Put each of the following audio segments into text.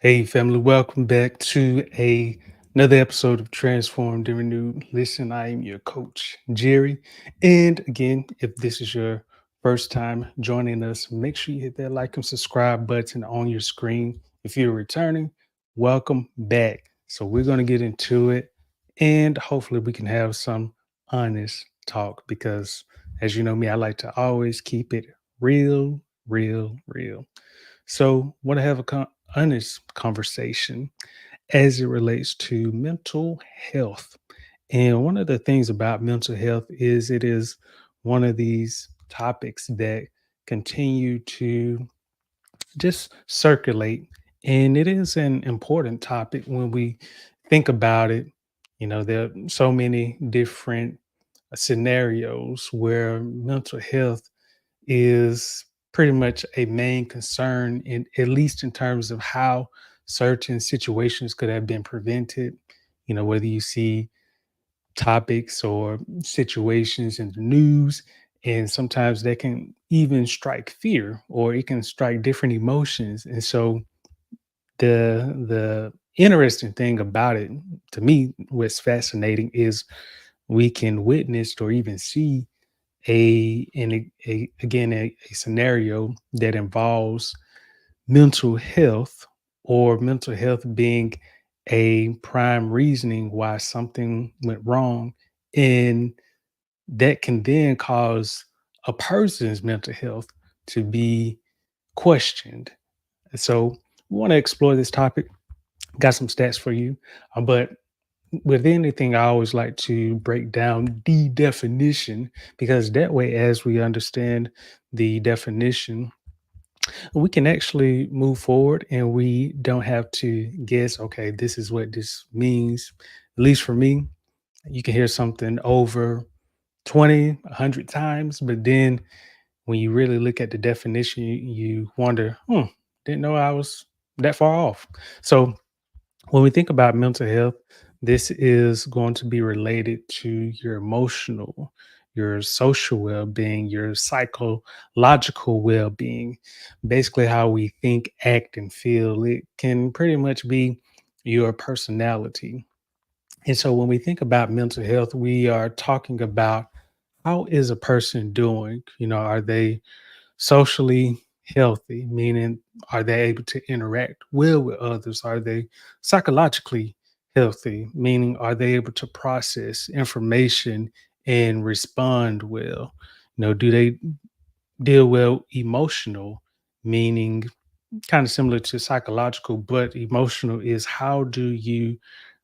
Hey, family, welcome back to another episode of Transformed and Renewed. Listen, I am your coach, Jerry. And again, if this is your first time joining us, make sure you hit that like and subscribe button on your screen. If you're returning, welcome back. So, we're going to get into it and hopefully we can have some honest talk because, as you know me, I like to always keep it real, real, real. So, want to have a honest conversation as it relates to mental health. And one of the things about mental health is it is one of these topics that continue to just circulate. And it is an important topic when we think about it. You know, there are so many different scenarios where mental health is pretty much a main concern in at least in terms of how certain situations could have been prevented. You know, whether you see topics or situations in the news, and sometimes they can even strike fear or it can strike different emotions. And so the interesting thing about it, to me, what's fascinating is we can witness or even see a scenario that involves mental health or mental health being a prime reasoning why something went wrong, and that can then cause a person's mental health to be questioned. And so we want to explore this topic. Got some stats for you, but with anything, I always like to break down the definition because that way, as we understand the definition, we can actually move forward and we don't have to guess, okay, this is what this means. At least for me, you can hear something over 20, 100 times, but then when you really look at the definition, you wonder, didn't know I was that far off. So, when we think about mental health, this is going to be related to your emotional, your social well being, your psychological well being, basically how we think, act, and feel. It can pretty much be your personality. And so when we think about mental health, we are talking about how is a person doing? You know, are they socially healthy, meaning are they able to interact well with others? Are they psychologically healthy, meaning are they able to process information and respond well? You know, do they deal well emotional, meaning kind of similar to psychological, but emotional is how do you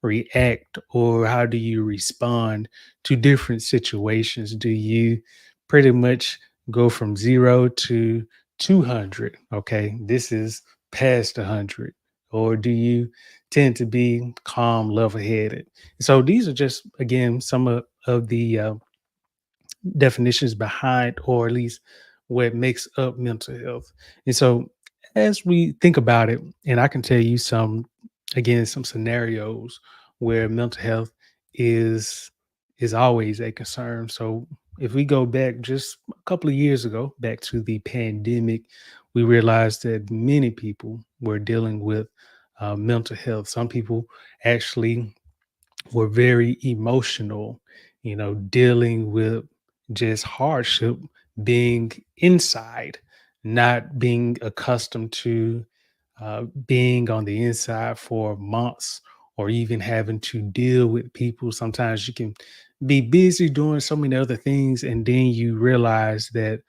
react or how do you respond to different situations? Do you pretty much go from 0 to 200? Okay, this is past 100. Or do you tend to be calm, level headed? So these are just, again, some of the definitions behind, or at least what makes up mental health. And so, as we think about it, and I can tell you some, again, some scenarios where mental health is is always a concern. So, if we go back just a couple of years ago, back to the pandemic, we realized that many people were dealing with mental health. Some people actually were very emotional, you know, dealing with just hardship, being inside, not being accustomed to being on the inside for months or even having to deal with people. Sometimes you can be busy doing so many other things, and then you realize that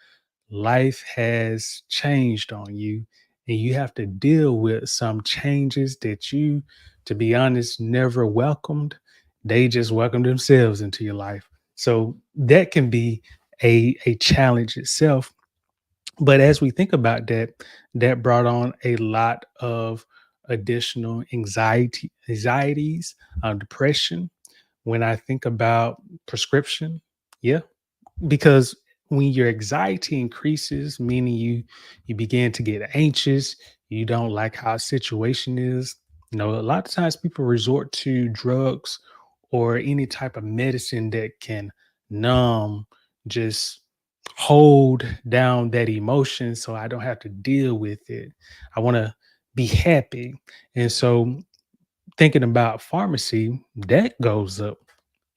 life has changed on you and you have to deal with some changes that you, to be honest, never welcomed. They just welcomed themselves into your life. So that can be a challenge itself. But as we think about that, that brought on a lot of additional anxieties, depression. When I think about prescription, yeah, because when your anxiety increases, meaning you begin to get anxious, you don't like how a situation is. You know, a lot of times people resort to drugs or any type of medicine that can numb, just hold down that emotion so I don't have to deal with it. I want to be happy. And so thinking about pharmacy, that goes up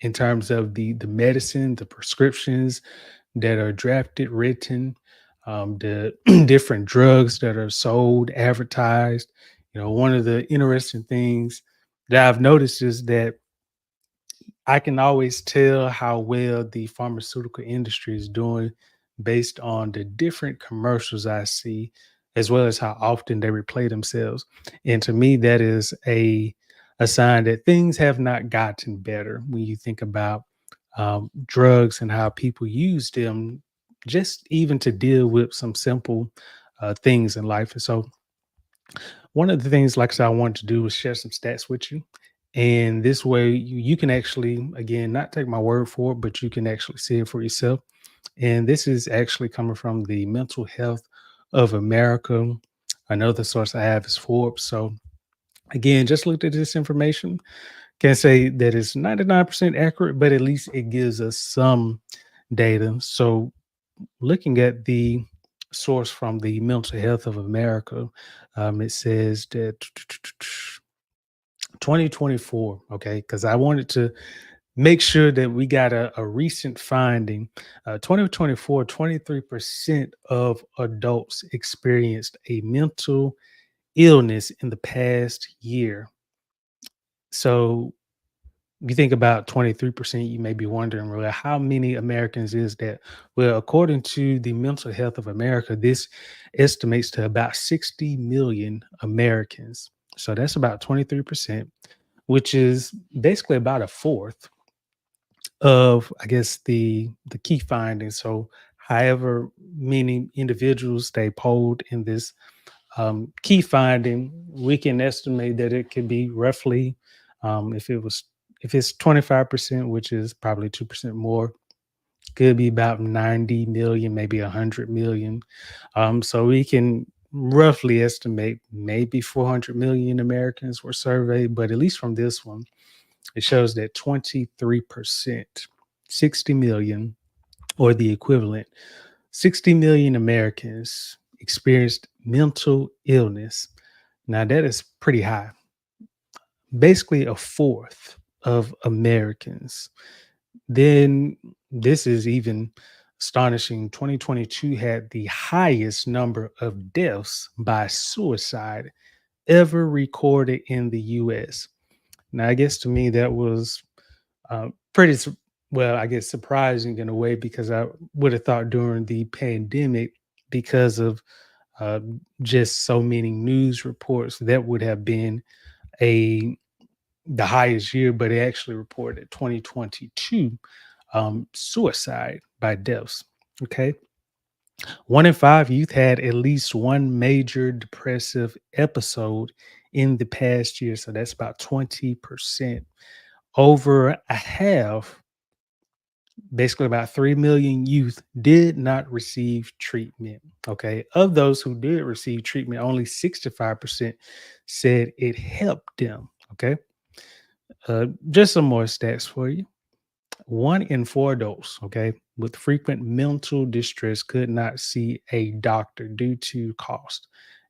in terms of the medicine, the prescriptions that are drafted, written, the different drugs that are sold, advertised. One of the interesting things that I've noticed is that I can always tell how well the pharmaceutical industry is doing based on the different commercials I see, as well as how often they replay themselves. And to me, that is a sign that things have not gotten better when you think about drugs and how people use them, just even to deal with some simple things in life. And so, one of the things, like I said, I wanted to do was share some stats with you. And this way, you can actually, again, not take my word for it, but you can actually see it for yourself. And this is actually coming from the Mental Health of America. Another source I have is Forbes. So, again, just looked at this information. Can't say that it's 99% accurate, but at least it gives us some data. So, looking at the source from the Mental Health of America, it says that 2024, okay, because I wanted to make sure that we got a recent finding. 2024, 23% of adults experienced a mental illness in the past year. So you think about 23%, you may be wondering, well, how many Americans is that? Well, according to the Mental Health of America, this estimates to about 60 million Americans. So that's about 23%, which is basically about a fourth of, I guess, the key findings. So however many individuals they polled in this key finding, we can estimate that it could be roughly, if it's 25%, which is probably 2% more, could be about 90 million, maybe 100 million. So we can roughly estimate maybe 400 million Americans were surveyed, but at least from this one, it shows that 23%, 60 million, or the equivalent, 60 million Americans experienced mental illness. Now, that is pretty high. Basically, a fourth of Americans. Then, this is even astonishing. 2022 had the highest number of deaths by suicide ever recorded in the US. Now, I guess to me, that was pretty well, I guess surprising in a way because I would have thought during the pandemic, because of uh, just so many news reports, that would have been a the highest year. But it actually reported 2022 suicide by deaths. Okay, 1 in 5 youth had at least one major depressive episode in the past year, so that's about 20%. Over a half, basically about 3 million youth did not receive treatment. Okay. Of those who did receive treatment, only 65% said it helped them. Okay. Just some more stats for you. 1 in 4 adults, okay, with frequent mental distress could not see a doctor due to cost,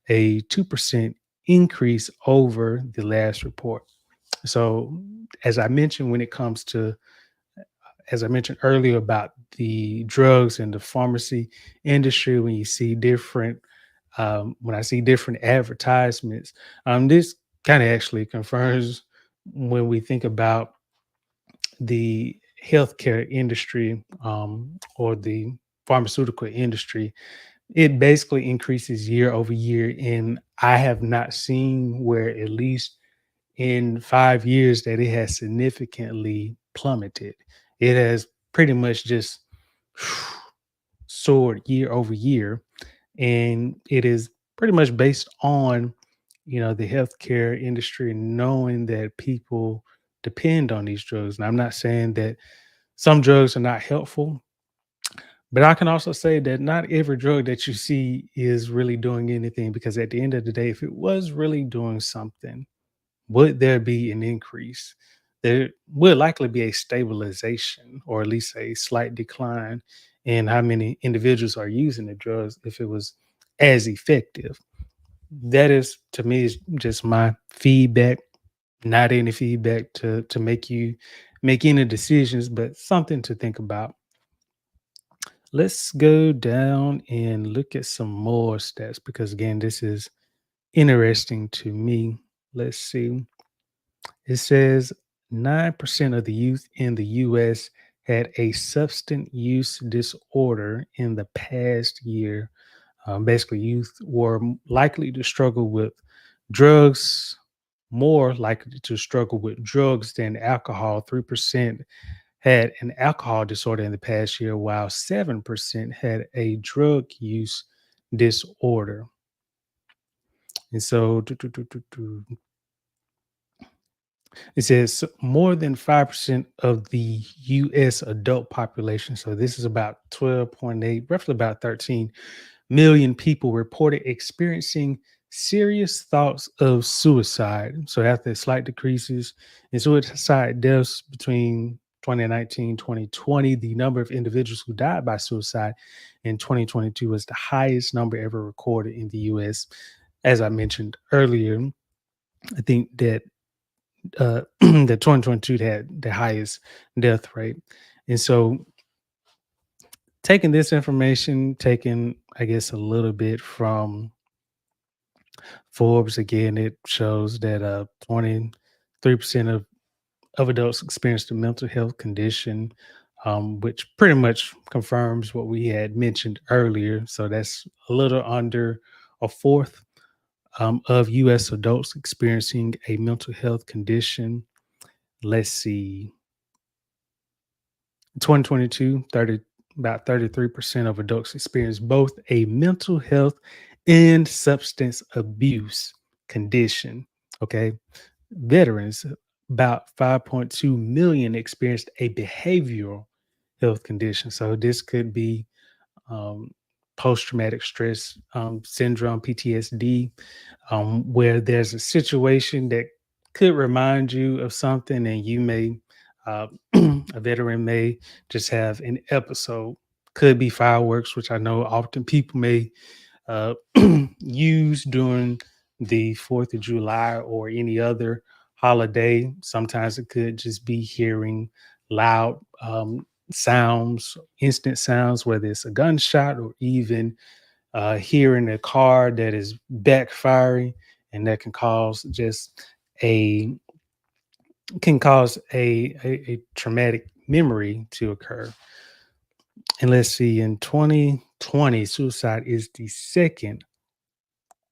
a 2% increase over the last report. So, as I mentioned, when it comes to as I mentioned earlier about the drugs and the pharmacy industry, when you see different, when I see different advertisements, this kind of actually confirms when we think about the healthcare industry or the pharmaceutical industry. It basically increases year over year, and I have not seen where at least in 5 years that it has significantly plummeted. It has pretty much just soared year over year. And it is pretty much based on, the healthcare industry knowing that people depend on these drugs. And I'm not saying that some drugs are not helpful, but I can also say that not every drug that you see is really doing anything, because at the end of the day, if it was really doing something, would there be an increase? There would likely be a stabilization or at least a slight decline in how many individuals are using the drugs if it was as effective. that is, to me, is just my feedback, not any feedback to make you make any decisions, but something to think about. Let's go down and look at some more stats because again, this is interesting to me. Let's see. It says 9% of the youth in the US had a substance use disorder in the past year. Basically, youth were likely to struggle with drugs, more likely to struggle with drugs than alcohol. 3% had an alcohol disorder in the past year, while 7% had a drug use disorder. And so, it says more than 5% of the US adult population, so this is about 12.8, roughly about 13 million people, reported experiencing serious thoughts of suicide. So after slight decreases in suicide deaths between 2019 2020, the number of individuals who died by suicide in 2022 was the highest number ever recorded in the US. As I mentioned earlier, I think that that 2022 had the highest death rate. And so taking this information, taking, I guess, a little bit from Forbes, again, it shows that 23% of adults experienced a mental health condition, which pretty much confirms what we had mentioned earlier. So that's a little under a fourth of US adults experiencing a mental health condition. Let's see. 2022, about 33% of adults experienced both a mental health and substance abuse condition. Okay. Veterans, about 5.2 million experienced a behavioral health condition. So this could be um, post traumatic stress syndrome, PTSD, where there's a situation that could remind you of something, and you may, a veteran may just have an episode. Could be fireworks, which I know often people may use during the 4th of July or any other holiday. Sometimes it could just be hearing loud sounds, instant sounds, whether it's a gunshot or even hearing a car that is backfiring, and that a can cause a traumatic memory to occur. And let's see, in 2020, suicide is the second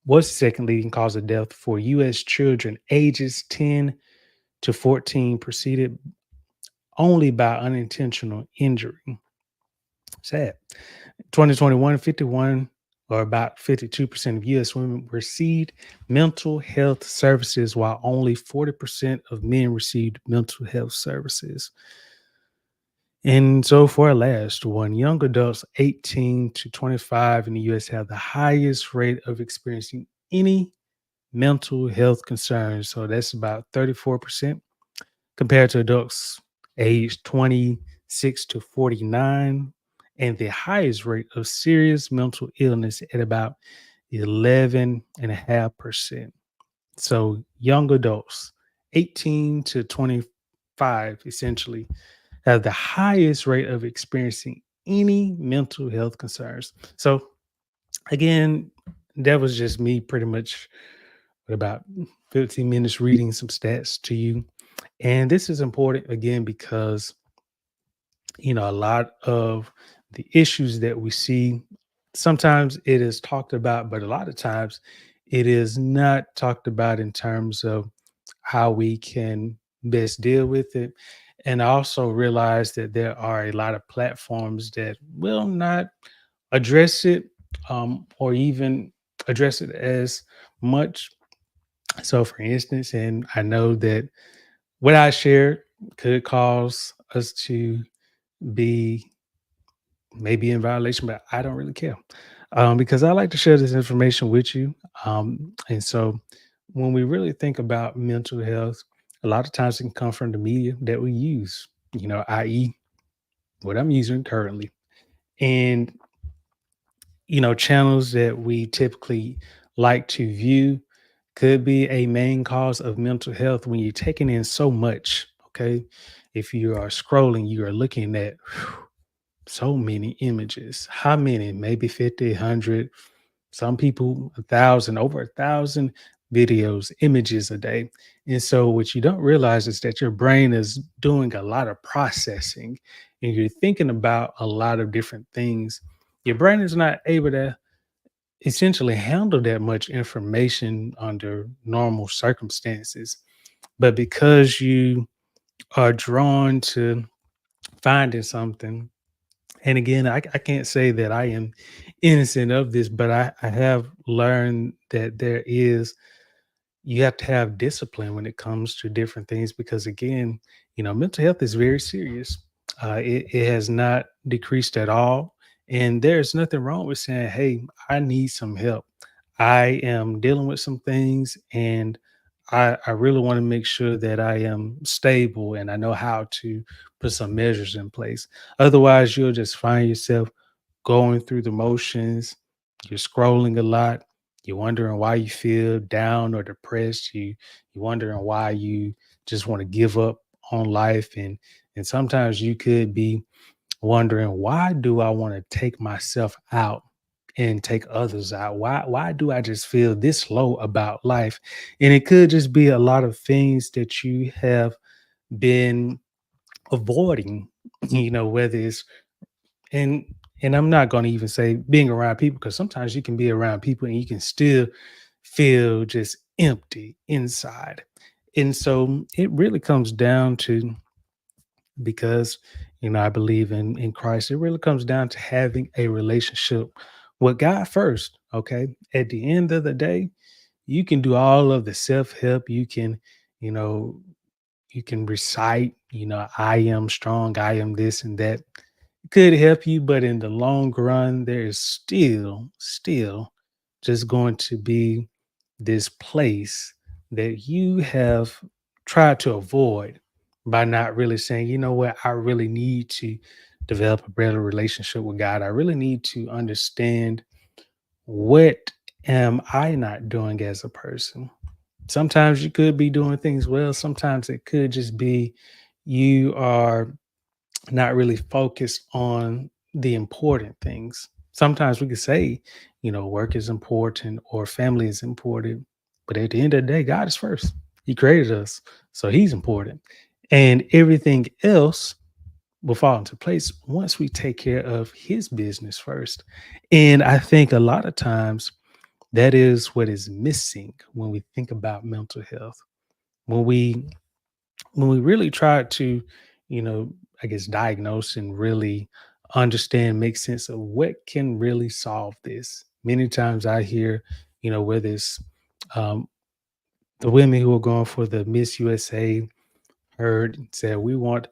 was the second leading cause of death for U.S. children ages 10 to 14, preceded only by unintentional injury. Sad. 2021, 51 or about 52% of U.S. women received mental health services, while only 40% of men received mental health services. And so, for our last one, young adults 18 to 25 in the U.S. have the highest rate of experiencing any mental health concerns. So that's about 34% compared to adults aged 26 to 49, and the highest rate of serious mental illness at about 11.5%. So young adults, 18 to 25, essentially, have the highest rate of experiencing any mental health concerns. So again, that was just me pretty much about 15 minutes reading some stats to you. And this is important again because, a lot of the issues that we see, sometimes it is talked about, but a lot of times it is not talked about in terms of how we can best deal with it. And I also realize that there are a lot of platforms that will not address it, or even address it as much. So, for instance, and I know that what I shared could cause us to be maybe in violation, but I don't really care, because I like to share this information with you. And so, when we really think about mental health, a lot of times it can come from the media that we use, i.e., what I'm using currently. And channels that we typically like to view could be a main cause of mental health when you're taking in so much. Okay. If you are scrolling, you are looking at so many images. How many? Maybe 50, 100, some people 1,000, over 1,000 videos, images a day. And so what you don't realize is that your brain is doing a lot of processing and you're thinking about a lot of different things. Your brain is not able to essentially handle that much information under normal circumstances. But because you are drawn to finding something, and again, I can't say that I am innocent of this, but I have learned that there is, you have to have discipline when it comes to different things because again, mental health is very serious. It has not decreased at all, and there's nothing wrong with saying, hey, I need some help. I am dealing with some things, and I really want to make sure that I am stable and I know how to put some measures in place. Otherwise you'll just find yourself going through the motions. You're scrolling a lot. You're wondering why you feel down or depressed. You're wondering why you just want to give up on life. And sometimes you could be wondering, why do I want to take myself out and take others out? Why do I just feel this low about life? And it could just be a lot of things that you have been avoiding, whether it's, and I'm not going to even say being around people, because sometimes you can be around people and you can still feel just empty inside. And so it really comes down to, because I believe in Christ, it really comes down to having a relationship with God first. Okay, at the end of the day, you can do all of the self-help. You can, you know you can recite, I am strong, I am this and that. It could help you, but in the long run, there is still just going to be this place that you have tried to avoid by not really saying, you know what, I really need to develop a better relationship with God. I really need to understand, what am I not doing as a person? Sometimes you could be doing things well. Sometimes it could just be you are not really focused on the important things. Sometimes we could say, work is important or family is important, but at the end of the day, God is first. He created us, so He's important. And everything else will fall into place once we take care of His business first. And I think a lot of times that is what is missing when we think about mental health. When we really try to, I guess, diagnose and really understand, make sense of what can really solve this. Many times I hear, whether it's um, the women who are going for the Miss USA, heard said, we want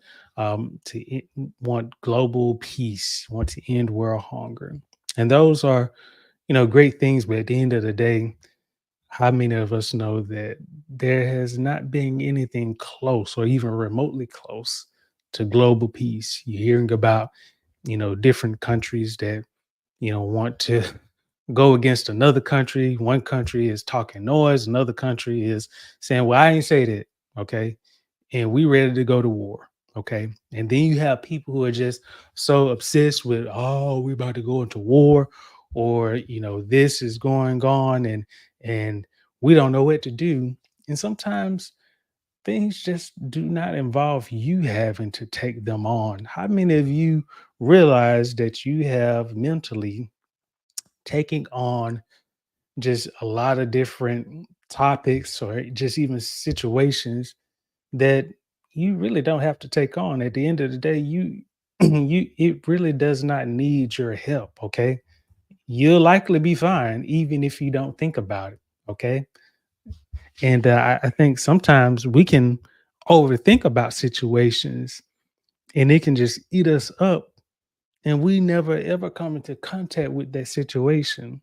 want global peace, want to end world hunger, and those are, great things. But at the end of the day, how many of us know that there has not been anything close or even remotely close to global peace? You're hearing about, different countries that, want to go against another country. One country is talking noise, another country is saying, well, I ain't say that. Okay. And we ready to go to war. Okay. And then you have people who are just so obsessed with, oh, we about to go into war, or, this is going on, and we don't know what to do. And sometimes things just do not involve you having to take them on. How many of you realize that you have mentally taking on just a lot of different topics or just even situations that you really don't have to take on? At the end of the day, you it really does not need your help. Okay, you'll likely be fine even if you don't think about it. Okay, and I think sometimes we can overthink about situations, and it can just eat us up, and we never ever come into contact with that situation.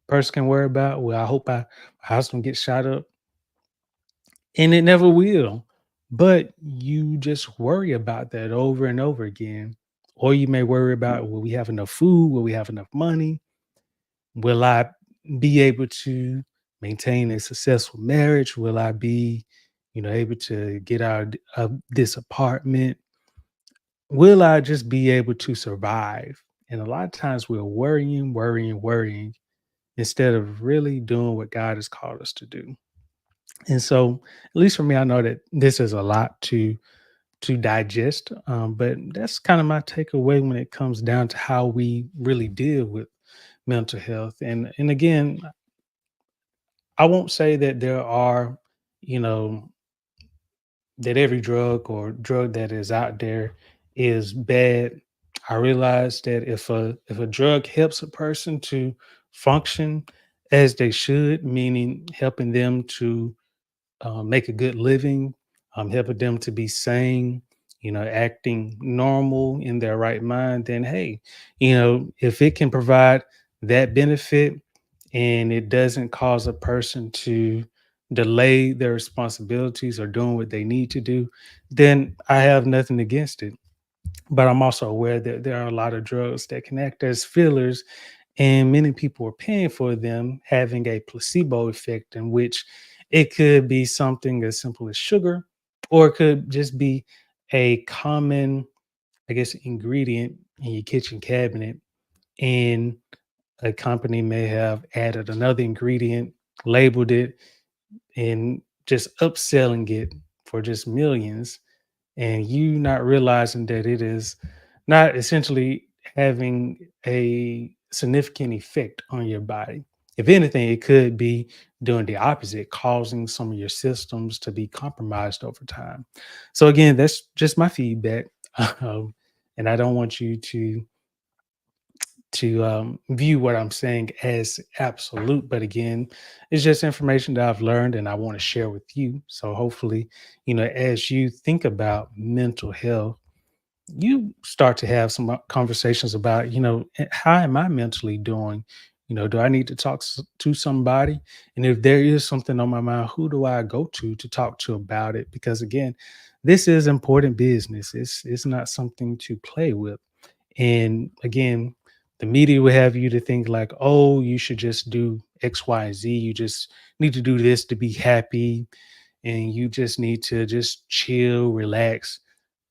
Person can worry about, well, I hope my house don't get shot up, and it never will. But you just worry about that over and over again. Or you may worry about, will we have enough food? Will we have enough money? Will I be able to maintain a successful marriage? Will I be, able to get out of this apartment? Will I just be able to survive? And a lot of times we're worrying, worrying, worrying instead of really doing what God has called us to do. And so, at least for me, I know that this is a lot to digest, but that's kind of my takeaway when it comes down to how we really deal with mental health. And again, I won't say that there are, you know, that every drug or drug that is out there is bad. I realize that if a drug helps a person to function as they should, meaning helping them to make a good living, helping them to be sane, acting normal in their right mind, then hey, if it can provide that benefit and it doesn't cause a person to delay their responsibilities or doing what they need to do, then I have nothing against it. But I'm also aware that there are a lot of drugs that can act as fillers, and many people are paying for them, having a placebo effect, in which it could be something as simple as sugar, or it could just be a common, I guess, ingredient in your kitchen cabinet. And a company may have added another ingredient, labeled it, and just upselling it for just millions, and you not realizing that it is not essentially having a significant effect on your body. If anything, it could be doing the opposite, causing some of your systems to be compromised over time. So again, that's just my feedback. Um, and I don't want you to view what I'm saying as absolute. But again, it's just information that I've learned and I want to share with you. So hopefully, as you think about mental health, you start to have some conversations about, how am I mentally doing? Do I need to talk to somebody? And if there is something on my mind, who do I go to talk to about it? Because again, this is important business. It's not something to play with. And again, the media will have you to think like, oh, you should just do X, Y, and Z. You just need to do this to be happy. And you just need to just chill, relax.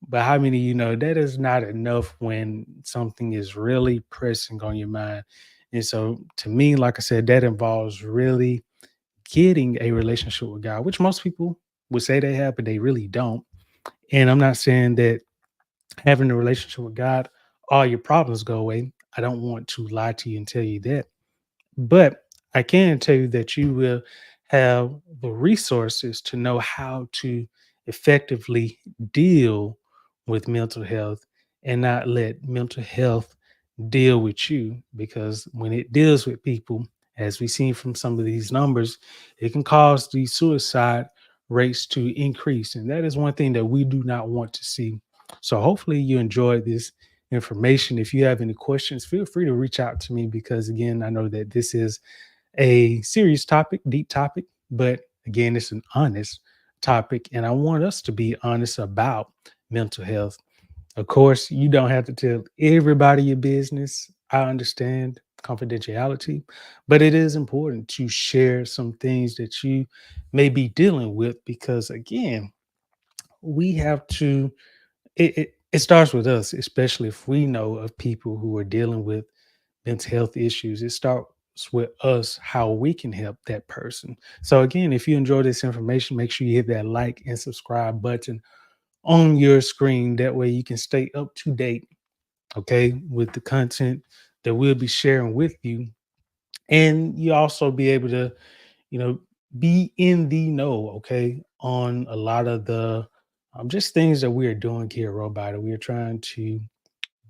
But how many of you know that is not enough when something is really pressing on your mind? And so to me, like I said, that involves really getting a relationship with God, which most people would say they have, but they really don't. And I'm not saying that having a relationship with God, all your problems go away. I don't want to lie to you and tell you that. But I can tell you that you will have the resources to know how to effectively deal with mental health and not let mental health deal with you. Because when it deals with people, as we've seen from some of these numbers, it can cause the suicide rates to increase. And that is one thing that we do not want to see. So hopefully you enjoyed this information. If you have any questions, feel free to reach out to me because, again, I know that this is a serious topic, deep topic, but again, it's an honest topic. And I want us to be honest about mental health. Of course, you don't have to tell everybody your business. I understand confidentiality, but it is important to share some things that you may be dealing with because, again, we have to it starts with us, especially if we know of people who are dealing with mental health issues. It starts with us how we can help that person. So again, if you enjoy this information, make sure you hit that like and subscribe button on your screen. That way you can stay up to date, okay, with the content that we'll be sharing with you. And you also be able to, you know, be in the know, okay, on a lot of the just things that we are doing here at Robot. We are trying to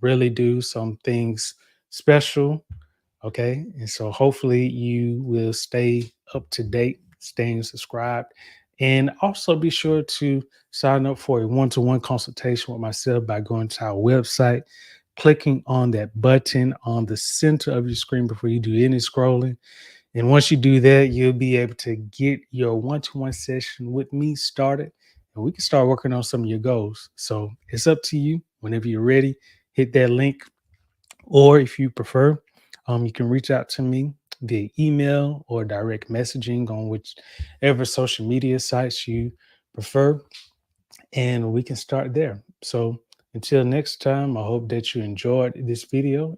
really do some things special. Okay. And so hopefully you will stay up to date, staying subscribed, and also be sure to sign up for a one to one consultation with myself by going to our website, clicking on that button on the center of your screen before you do any scrolling. And once you do that, you'll be able to get your one to one session with me started, and we can start working on some of your goals. So it's up to you whenever you're ready. Hit that link, or if you prefer, you can reach out to me via email or direct messaging on whichever social media sites you prefer, and we can start there. So until next time, I hope that you enjoyed this video